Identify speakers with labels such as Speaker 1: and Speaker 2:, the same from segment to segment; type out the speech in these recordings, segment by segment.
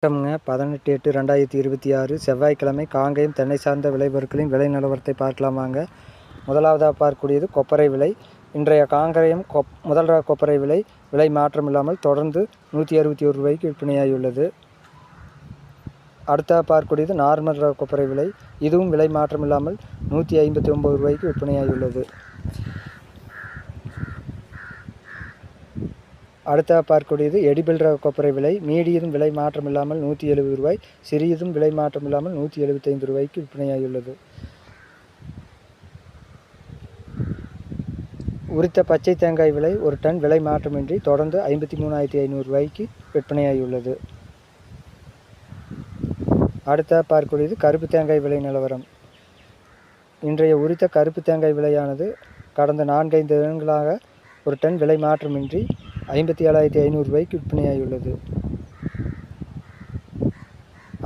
Speaker 1: வணக்கம்ங்க. 18/8/2026 செவ்வாய்க்கிழமை காங்கேயம் தென்னை சார்ந்த விளைபொருட்களின் விலை நிலவரத்தை பார்க்கலாமாங்க. முதலாவதாக பார்க்கக்கூடியது கொப்பரை விலை. இன்றைய காங்கேயம் முதல் ரக கொப்பரை விலை மாற்றமில்லாமல் தொடர்ந்து ரூ. 161 விற்பனையாகியுள்ளது. அடுத்ததாக பார்க்கக்கூடியது நார்மல் ரக கொப்பரை விலை. இதுவும் விலை மாற்றமில்லாமல் ரூ. 159 விற்பனையாகியுள்ளது. அடுத்ததாக பார்க்கக்கூடியது எடிபிள் ரக கொப்பரை விலை. மீடியதும் விலை மாற்றமில்லாமல் ரூ. 170, சிறியதும் விலை மாற்றமில்லாமல் ரூ. 175 விற்பனையாகியுள்ளது. உரித்த பச்சை தேங்காய் விலை ஒரு டன் விலை மாற்றமின்றி தொடர்ந்து ரூ. 53,500 விற்பனையாகியுள்ளது. அடுத்ததாக பார்க்கக்கூடியது கருப்பு தேங்காய் விலை நிலவரம். இன்றைய உரித்த கருப்பு தேங்காய் விலையானது கடந்த 4-5 தினங்களாக ஒரு டன் விலை மாற்றமின்றி ரூ. 57,500 விற்பனையாகியுள்ளது.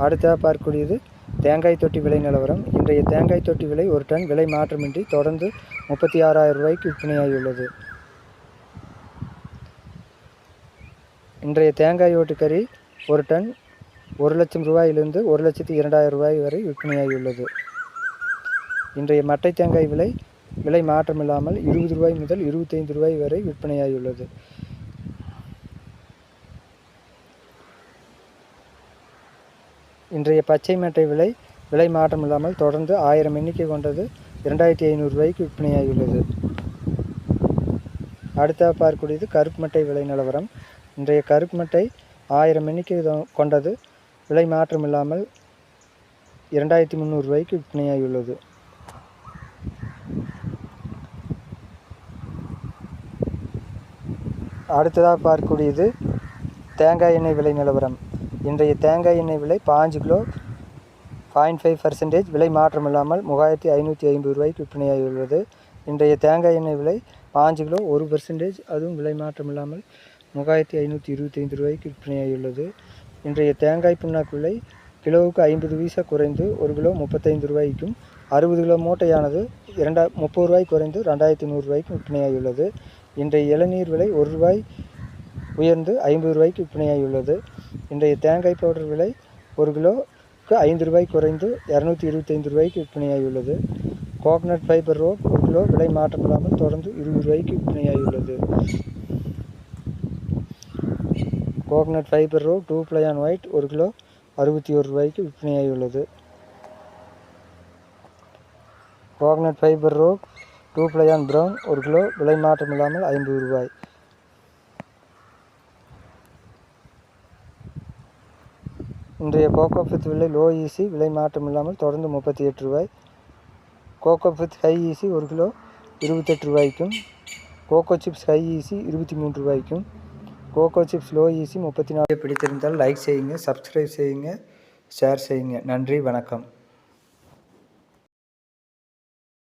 Speaker 1: அடுத்ததாக பார்க்கக்கூடியது தேங்காய் தொட்டி விலை நிலவரம். இன்றைய தேங்காய் தொட்டி விலை ஒரு டன் விலை மாற்றமின்றி தொடர்ந்து ரூ. 36,000 விற்பனையாகியுள்ளது. இன்றைய தேங்காய் ஓட்டுக்கறி ஒரு டன் ரூ. 1,00,000 ரூ. 1,02,000 வரை விற்பனையாகியுள்ளது. இன்றைய மட்டை தேங்காய் விலை மாற்றமில்லாமல் ரூ. 20 முதல் ரூ. 25 வரை விற்பனையாகியுள்ளது. இன்றைய பச்சை மட்டை விலை மாற்றமில்லாமல் தொடர்ந்து 1000 எண்ணிக்கை கொண்டது ரூ. 2,500 விற்பனையாகியுள்ளது. அடுத்ததாக பார்க்கக்கூடியது கருப்பு மட்டை விலை நிலவரம். இன்றைய கருப்பு மட்டை 1000 எண்ணிக்கை கொண்டது விலை மாற்றமில்லாமல் ரூ. 2,300 விற்பனையாகியுள்ளது. அடுத்ததாக பார்க்கக்கூடியது தேங்காய் எண்ணெய் விலை நிலவரம். இன்றைய தேங்காய் எண்ணெய் விலை 5 கிலோ 0.5% விலை மாற்றமில்லாமல் ரூ. 3,550 விற்பனையாகியுள்ளது. இன்றைய தேங்காய் எண்ணெய் விலை 5 கிலோ 1% அதுவும் விலை மாற்றமில்லாமல் ரூ. 3,525 விற்பனையாகியுள்ளது. இன்றைய தேங்காய் புண்ணாக்கு விலை கிலோவுக்கு 50 பைசா குறைந்து 1 கிலோ ரூ. 35 60 கிலோ மூட்டையானது ரூ. 30 குறைந்து ரூ. 2,100 விற்பனையாகியுள்ளது. இன்றைய இளநீர் விலை ரூ. 1 உயர்ந்து ரூ. 50 விற்பனையாகியுள்ளது. இன்றைய தேங்காய் பவுடர் விலை 1 கிலோவுக்கு ரூ. 5 குறைந்து ரூ. 225 விற்பனையாகியுள்ளது. கோகனட் ஃபைபர் ரோப் 1 கிலோ விலை மாற்றமில்லாமல் தொடர்ந்து ரூ. 20 விற்பனையாகியுள்ளது. Coconut fibre rope 2 ply on white 1 kilo ரூ. 61 விற்பனையாகியுள்ளது. Coconut fibre rope 2 ply on brown 1 kilo விலை மாற்றமில்லாமல் ரூ. 50. இன்றைய கோகோ பித் விலை லோ ஈசி விலை மாற்றமில்லாமல் தொடர்ந்து ரூ. 38. Coco pith high EC 1 kilo ரூ. 28. கோகோ சிப்ஸ் ஹை ஈசி ரூ. 23. Coco chips low EC 34. பிடித்திருந்தால் லைக் செய்யுங்க, சப்ஸ்கிரைப் செய்யுங்க, ஷேர் செய்யுங்க. நன்றி, வணக்கம்.